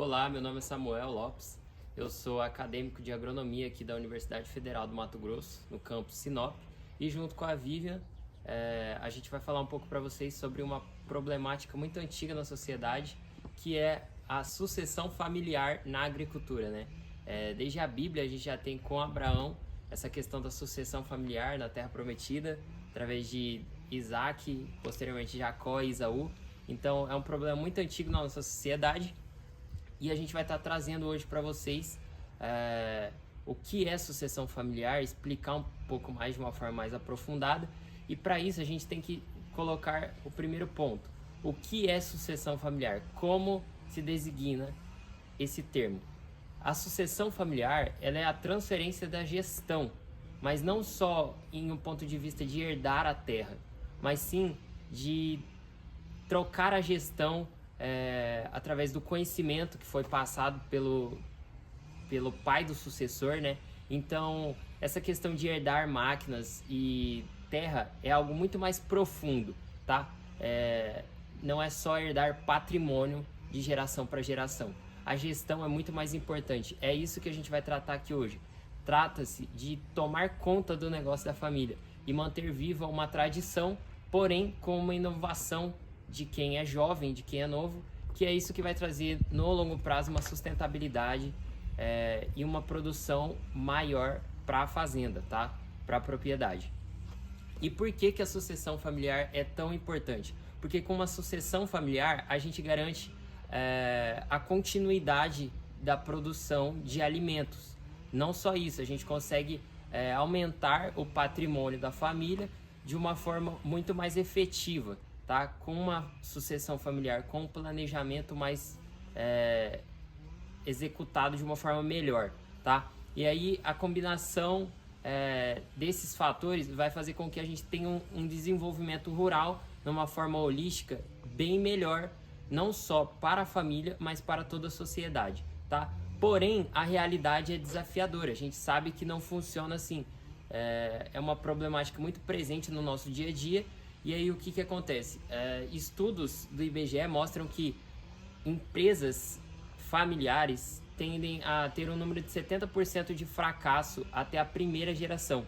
Olá, meu nome é Samuel Lopes, eu sou acadêmico de agronomia aqui da Universidade Federal do Mato Grosso, no campus Sinop, e junto com a Vivian, a gente vai falar um pouco para vocês sobre uma problemática muito antiga na sociedade, que é a sucessão familiar na agricultura, né? Desde a Bíblia a gente já tem com Abraão essa questão da sucessão familiar na Terra Prometida, através de Isaac, posteriormente Jacó e Isaú. Então é um problema muito antigo na nossa sociedade. E a gente vai estar trazendo hoje para vocês o que é sucessão familiar, explicar um pouco mais de uma forma mais aprofundada. E para isso a gente tem que colocar o primeiro ponto. O que é sucessão familiar? Como se designa esse termo? A sucessão familiar, ela é a transferência da gestão, mas não só em um ponto de vista de herdar a terra, mas sim de trocar a gestão através do conhecimento que foi passado pelo pai do sucessor, né? Então, essa questão de herdar máquinas e terra é algo muito mais profundo, tá? Não é só herdar patrimônio de geração para geração. A gestão é muito mais importante. É isso que a gente vai tratar aqui hoje. Trata-se de tomar conta do negócio da família e manter viva uma tradição, porém com uma inovação de quem é jovem, de quem é novo, que é isso que vai trazer no longo prazo uma sustentabilidade e uma produção maior para a fazenda, tá? Para a propriedade. E por que que a sucessão familiar é tão importante? Porque com uma sucessão familiar a gente garante a continuidade da produção de alimentos. Não só isso, a gente consegue aumentar o patrimônio da família de uma forma muito mais efetiva, tá? Com uma sucessão familiar, com um planejamento mais executado de uma forma melhor, tá? E aí a combinação desses fatores vai fazer com que a gente tenha um desenvolvimento rural numa forma holística bem melhor, não só para a família, mas para toda a sociedade, tá? Porém, a realidade é desafiadora, a gente sabe que não funciona assim. É uma problemática muito presente no nosso dia a dia. E aí o que que acontece? Estudos do IBGE mostram que empresas familiares tendem a ter um número de 70% de fracasso até a primeira geração.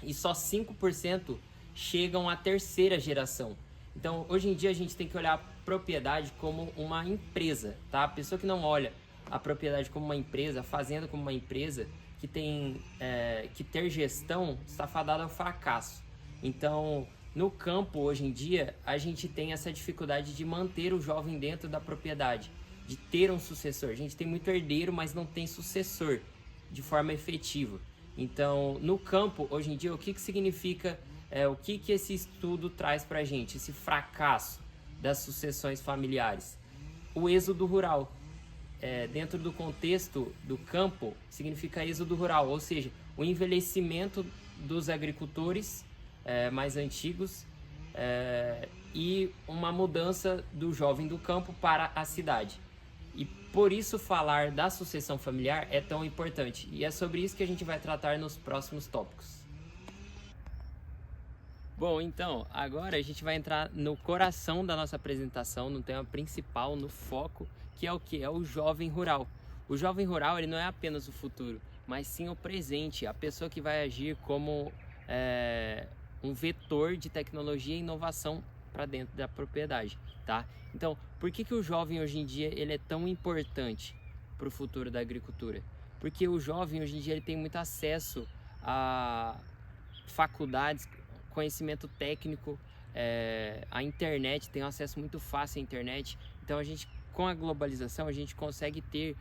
E só 5% chegam à terceira geração. Então, hoje em dia a gente tem que olhar a propriedade como uma empresa, tá? A pessoa que não olha a propriedade como uma empresa, a fazenda como uma empresa, que tem que ter gestão, está fadada ao fracasso. Então, no campo, hoje em dia, a gente tem essa dificuldade de manter o jovem dentro da propriedade, de ter um sucessor. A gente tem muito herdeiro, mas não tem sucessor de forma efetiva. Então, no campo, hoje em dia, o que que significa, o que que esse estudo traz para a gente, esse fracasso das sucessões familiares? O êxodo rural. Dentro do contexto do campo, significa êxodo rural, ou seja, o envelhecimento dos agricultores mais antigos e uma mudança do jovem do campo para a cidade. E por isso falar da sucessão familiar é tão importante. E é sobre isso que a gente vai tratar nos próximos tópicos. Bom, então, agora a gente vai entrar no coração da nossa apresentação, no tema principal, no foco, que é o que? É o jovem rural. O jovem rural, ele não é apenas o futuro, mas sim o presente, a pessoa que vai agir como um vetor de tecnologia e inovação para dentro da propriedade, tá? Então, por que que o jovem hoje em dia ele é tão importante para o futuro da agricultura? Porque o jovem hoje em dia ele tem muito acesso a faculdades, conhecimento técnico, a internet, tem um acesso muito fácil à internet. Então a gente, com a globalização, a gente consegue ter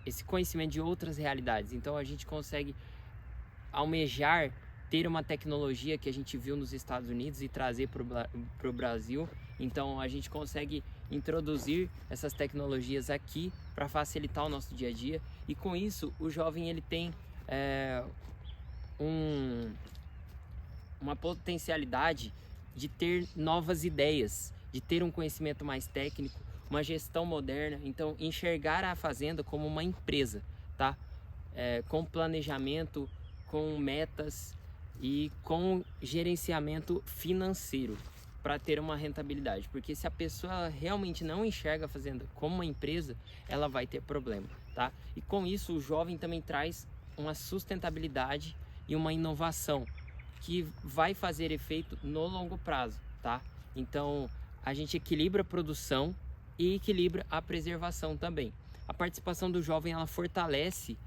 esse conhecimento de outras realidades. Então a gente consegue almejar ter uma tecnologia que a gente viu nos Estados Unidos e trazer para o Brasil. Então a gente consegue introduzir essas tecnologias aqui para facilitar o nosso dia a dia. E com isso o jovem ele tem uma potencialidade de ter novas ideias, de ter um conhecimento mais técnico, uma gestão moderna. Então enxergar a fazenda como uma empresa, tá? Com planejamento, com metas e com gerenciamento financeiro. para ter uma rentabilidade, porque se a pessoa realmente não enxerga a fazenda como uma empresa, ela vai ter problema, tá? E com isso o jovem também traz uma sustentabilidade e uma inovação que vai fazer efeito no longo prazo, tá? Então a gente equilibra a produção e equilibra a preservação também. A participação do jovem, ela fortalece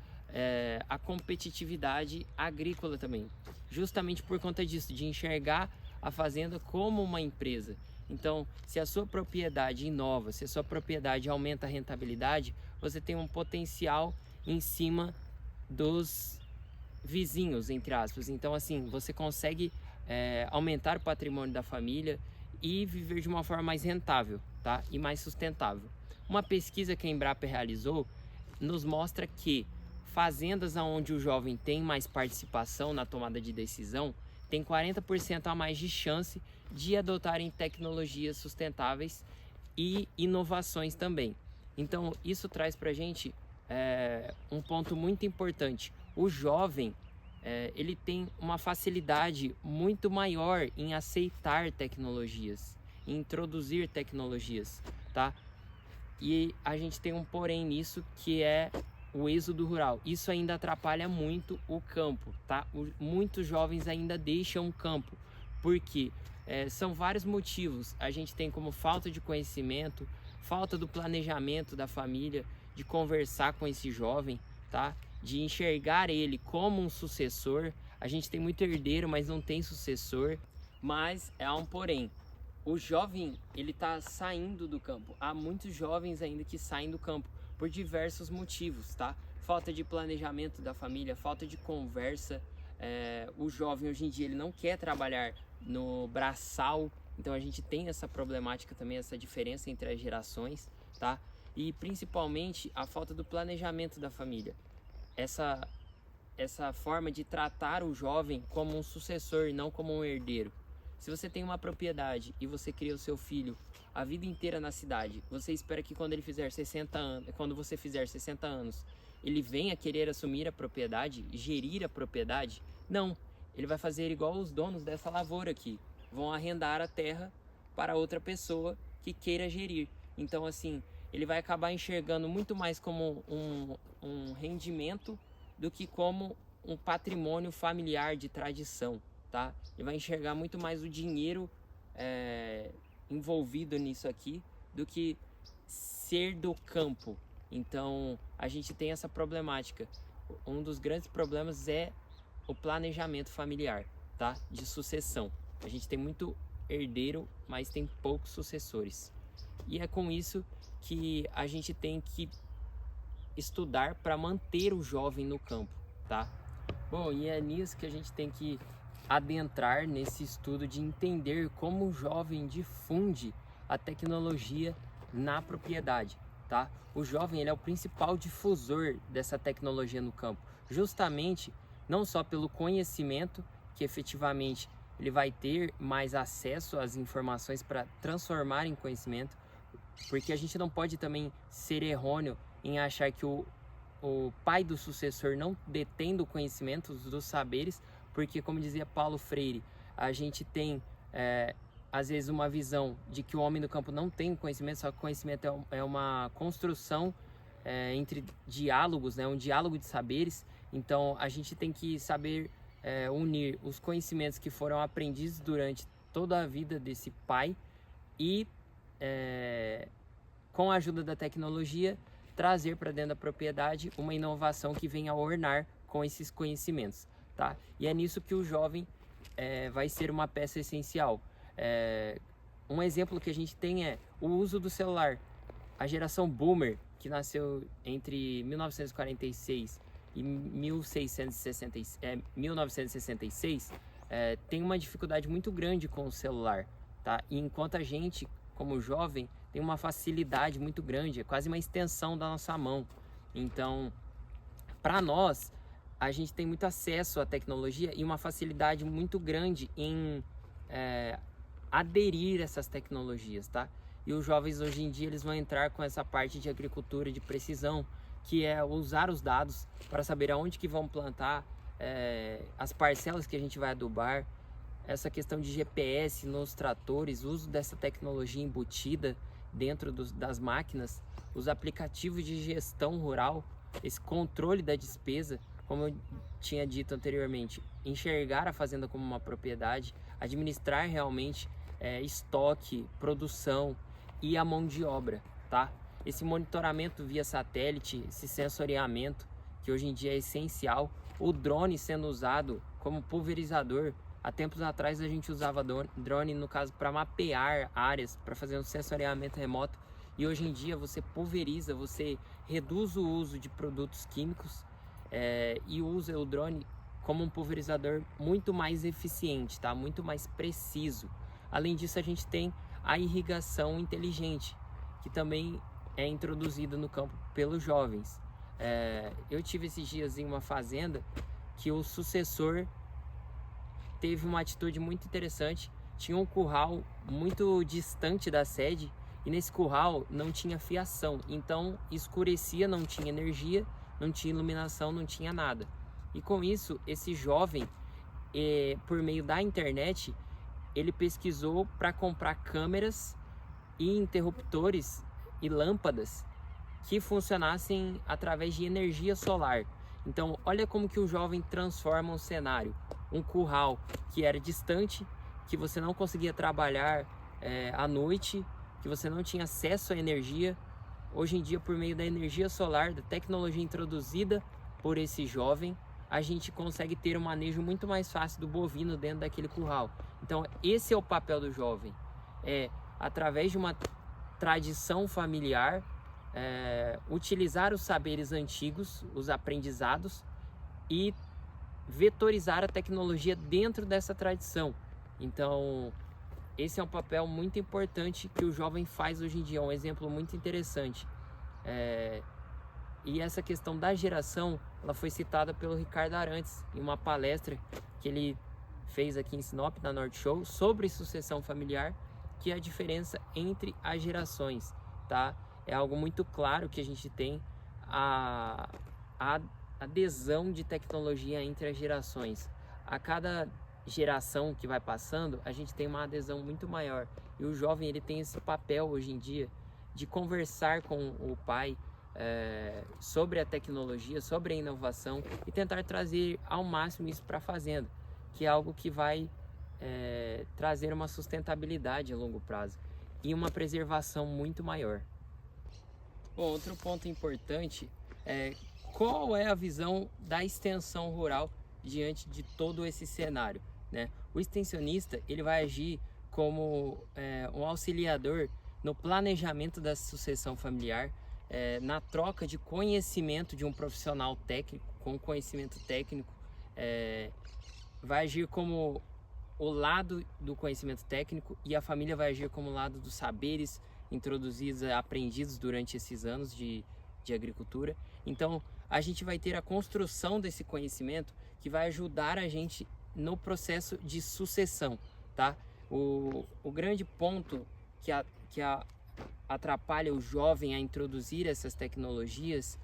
a competitividade agrícola também, justamente por conta disso, de enxergar a fazenda como uma empresa. Então, se a sua propriedade inova, se a sua propriedade aumenta a rentabilidade, você tem um potencial em cima dos vizinhos, entre aspas. Então, assim, você consegue aumentar o patrimônio da família e viver de uma forma mais rentável, tá? E mais sustentável. Uma pesquisa que a Embrapa realizou nos mostra que fazendas onde o jovem tem mais participação na tomada de decisão tem 40% a mais de chance de adotarem tecnologias sustentáveis e inovações também. Então isso traz para a gente um ponto muito importante. O jovem ele tem uma facilidade muito maior em aceitar tecnologias, em introduzir tecnologias, tá? E a gente tem um porém nisso, que é o êxodo rural. Isso ainda atrapalha muito o campo, tá? Muitos jovens ainda deixam o campo, porque são vários motivos. A gente tem como falta de conhecimento, falta do planejamento da família, de conversar com esse jovem, tá? De enxergar ele como um sucessor. A gente tem muito herdeiro, mas não tem sucessor. Mas há um porém. O jovem, ele está saindo do campo. Há muitos jovens ainda que saem do campo por diversos motivos, tá? Falta de planejamento da família, falta de conversa. O jovem hoje em dia ele não quer trabalhar no braçal, então a gente tem essa problemática também, essa diferença entre as gerações, tá? E principalmente a falta do planejamento da família. Essa forma de tratar o jovem como um sucessor e não como um herdeiro. Se você tem uma propriedade e você cria o seu filho a vida inteira na cidade, você espera que quando ele fizer 60 anos, quando você fizer 60 anos, ele venha querer assumir a propriedade, gerir a propriedade? Não, ele vai fazer igual os donos dessa lavoura aqui, vão arrendar a terra para outra pessoa que queira gerir. Então assim, ele vai acabar enxergando muito mais como um rendimento do que como um patrimônio familiar de tradição. Tá? Ele vai enxergar muito mais o dinheiro envolvido nisso aqui do que ser do campo. Então a gente tem essa problemática. Um dos grandes problemas é o planejamento familiar, tá? De sucessão. A gente tem muito herdeiro, mas tem poucos sucessores. E é com isso que a gente tem que estudar para manter o jovem no campo, tá? Bom, e é nisso que a gente tem que adentrar nesse estudo de entender como o jovem difunde a tecnologia na propriedade, tá? O jovem ele é o principal difusor dessa tecnologia no campo, justamente não só pelo conhecimento que efetivamente ele vai ter mais acesso às informações para transformar em conhecimento, porque a gente não pode também ser errôneo em achar que o pai do sucessor não detém do conhecimento, dos saberes, porque, como dizia Paulo Freire, a gente tem, às vezes, uma visão de que o homem do campo não tem conhecimento, só que o conhecimento é uma construção entre diálogos, né? Um diálogo de saberes. Então, a gente tem que saber unir os conhecimentos que foram aprendidos durante toda a vida desse pai e, com a ajuda da tecnologia, trazer para dentro da propriedade uma inovação que venha a ornar com esses conhecimentos. Tá? E é nisso que o jovem vai ser uma peça essencial. Um exemplo que a gente tem é o uso do celular. A geração Boomer, que nasceu entre 1946 e 1966, tem uma dificuldade muito grande com o celular. Tá? E enquanto a gente, como jovem, tem uma facilidade muito grande, é quase uma extensão da nossa mão. Então, para nós, a gente tem muito acesso à tecnologia e uma facilidade muito grande em aderir a essas tecnologias, tá? E os jovens hoje em dia eles vão entrar com essa parte de agricultura de precisão, que é usar os dados para saber aonde que vão plantar, as parcelas que a gente vai adubar, essa questão de GPS nos tratores, uso dessa tecnologia embutida dentro das máquinas, os aplicativos de gestão rural, esse controle da despesa, como eu tinha dito anteriormente, enxergar a fazenda como uma propriedade, administrar realmente estoque, produção e a mão de obra, tá? Esse monitoramento via satélite, esse sensoriamento, que hoje em dia é essencial, o drone sendo usado como pulverizador. Há tempos atrás a gente usava drone, no caso, para mapear áreas, para fazer um sensoriamento remoto, e hoje em dia você pulveriza, você reduz o uso de produtos químicos e usa o drone como um pulverizador muito mais eficiente, tá? Muito mais preciso. Além disso, a gente tem a irrigação inteligente, que também é introduzida no campo pelos jovens. Eu tive esses dias em uma fazenda que o sucessor teve uma atitude muito interessante. Tinha um curral muito distante da sede e nesse curral não tinha fiação, então escurecia, não tinha energia, não tinha iluminação, não tinha nada. E com isso, esse jovem, por meio da internet, ele pesquisou para comprar câmeras e interruptores e lâmpadas que funcionassem através de energia solar. Então, olha como que o jovem transforma um cenário. Um curral que era distante, que você não conseguia trabalhar à noite, que você não tinha acesso à energia. Hoje em dia, por meio da energia solar, da tecnologia introduzida por esse jovem, a gente consegue ter um manejo muito mais fácil do bovino dentro daquele curral. Então, esse é o papel do jovem. Através de uma tradição familiar, utilizar os saberes antigos, os aprendizados, e vetorizar a tecnologia dentro dessa tradição. Então, esse é um papel muito importante que o jovem faz hoje em dia, é um exemplo muito interessante. E essa questão da geração, ela foi citada pelo Ricardo Arantes em uma palestra que ele fez aqui em Sinop, na Norte Show, sobre sucessão familiar, que é a diferença entre as gerações, tá? É algo muito claro que a gente tem a adesão de tecnologia entre as gerações. A cada geração que vai passando, a gente tem uma adesão muito maior. E o jovem, ele tem esse papel hoje em dia de conversar com o pai sobre a tecnologia, sobre a inovação e tentar trazer ao máximo isso para a fazenda, que é algo que vai trazer uma sustentabilidade a longo prazo e uma preservação muito maior. Bom, outro ponto importante é qual é a visão da extensão rural diante de todo esse cenário, né? O extensionista, ele vai agir como um auxiliador no planejamento da sucessão familiar, na troca de conhecimento de um profissional técnico com conhecimento técnico, vai agir como o lado do conhecimento técnico e a família vai agir como o lado dos saberes introduzidos, aprendidos durante esses anos de agricultura. Então, a gente vai ter a construção desse conhecimento que vai ajudar a gente no processo de sucessão, tá? O grande ponto que atrapalha o jovem a introduzir essas tecnologias,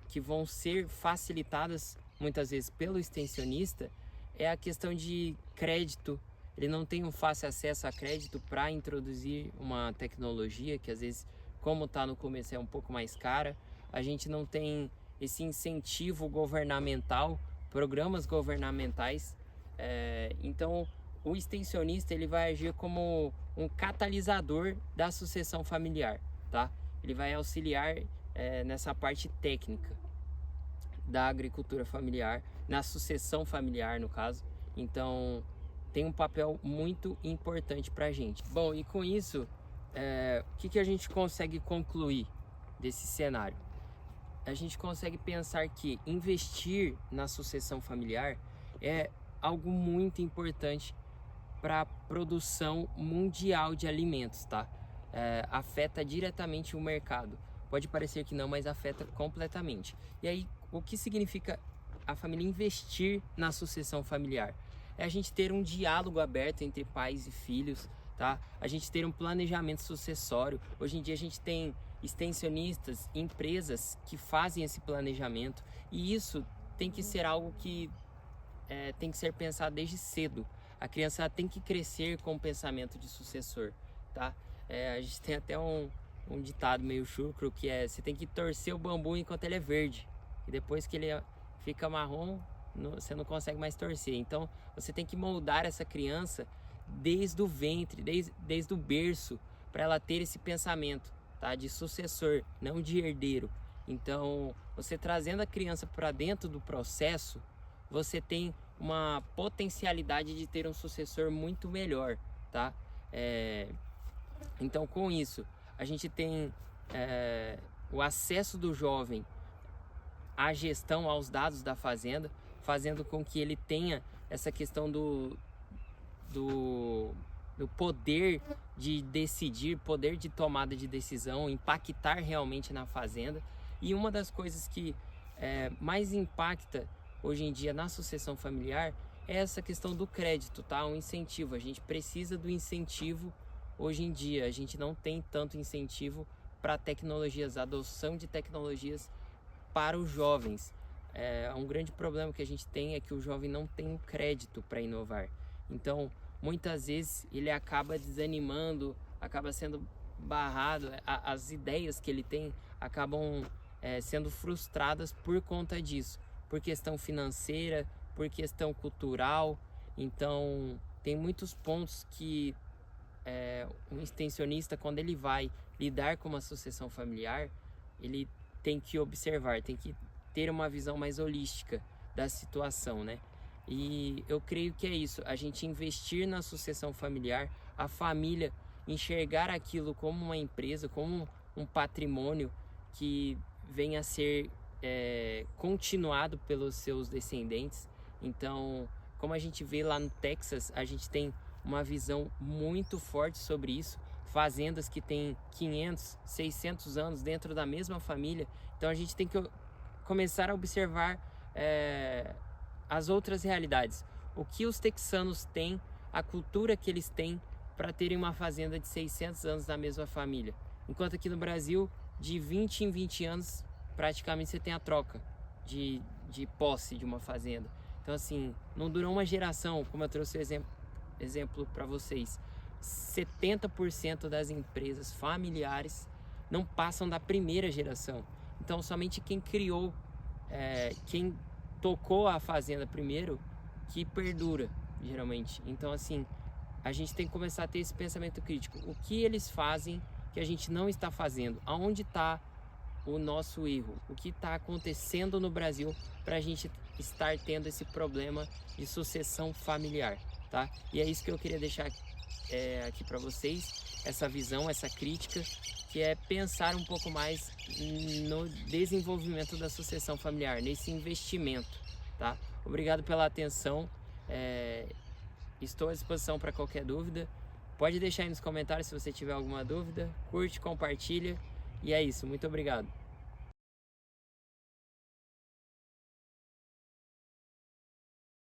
que vão ser facilitadas muitas vezes pelo extensionista, é a questão de crédito. Ele não tem um fácil acesso a crédito para introduzir uma tecnologia que às vezes, como está no começo, é um pouco mais cara. A gente não tem esse incentivo governamental, programas governamentais. Então, o extensionista, ele vai agir como um catalisador da sucessão familiar, tá? Ele vai auxiliar nessa parte técnica da agricultura familiar, na sucessão familiar, no caso. Então, tem um papel muito importante para a gente. Bom, e com isso, o que a gente consegue concluir desse cenário? A gente consegue pensar que investir na sucessão familiar é algo muito importante para a produção mundial de alimentos, tá? Afeta diretamente o mercado. Pode parecer que não, mas afeta completamente. E aí, o que significa a família investir na sucessão familiar? É a gente ter um diálogo aberto entre pais e filhos, tá? A gente ter um planejamento sucessório. Hoje em dia a gente tem extensionistas, empresas que fazem esse planejamento, e isso tem que ser algo que tem que ser pensado desde cedo. a criança tem que crescer com o pensamento de sucessor, tá? A gente tem até um ditado meio chucro que é: você tem que torcer o bambu enquanto ele é verde, e depois que ele fica marrom, você não consegue mais torcer. Então você tem que moldar essa criança desde o ventre, desde o berço, para ela ter esse pensamento, tá, de sucessor, não de herdeiro. Então você trazendo a criança para dentro do processo, você tem uma potencialidade de ter um sucessor muito melhor, tá? Então com isso a gente tem o acesso do jovem à gestão, aos dados da fazenda, fazendo com que ele tenha essa questão do poder de decidir, poder de tomada de decisão, impactar realmente na fazenda. E uma das coisas que mais impacta hoje em dia na sucessão familiar é essa questão do crédito, tá? Um incentivo. A gente precisa do incentivo hoje em dia. A gente não tem tanto incentivo para tecnologias, adoção de tecnologias para os jovens. Um grande problema que a gente tem é que o jovem não tem crédito para inovar. Então, muitas vezes ele acaba desanimando, acaba sendo barrado, as ideias que ele tem acabam sendo frustradas por conta disso, por questão financeira, por questão cultural. Então tem muitos pontos que um extensionista, quando ele vai lidar com uma sucessão familiar, ele tem que observar, tem que ter uma visão mais holística da situação, né? E eu creio que é isso, a gente investir na sucessão familiar, a família enxergar aquilo como uma empresa, como um patrimônio que venha a ser continuado pelos seus descendentes. Então, como a gente vê lá no Texas, a gente tem uma visão muito forte sobre isso, fazendas que têm 500, 600 anos dentro da mesma família. Então a gente tem que começar a observar as outras realidades, o que os texanos têm, a cultura que eles têm para terem uma fazenda de 600 anos na mesma família, enquanto aqui no Brasil, de 20 em 20 anos, praticamente você tem a troca de posse de uma fazenda. Então assim, não durou uma geração, como eu trouxe o exemplo para vocês, 70% das empresas familiares não passam da primeira geração. Então somente quem criou, quem tocou a fazenda primeiro, que perdura, geralmente. Então assim, a gente tem que começar a ter esse pensamento crítico. O que eles fazem que a gente não está fazendo? Aonde está o nosso erro? O que está acontecendo no Brasil para a gente estar tendo esse problema de sucessão familiar, tá? E é isso que eu queria deixar aqui para vocês, essa visão, essa crítica, que é pensar um pouco mais no desenvolvimento da sucessão familiar, nesse investimento, tá? Obrigado pela atenção, estou à disposição para qualquer dúvida. Pode deixar aí nos comentários se você tiver alguma dúvida, curte, compartilha, e é isso, muito obrigado.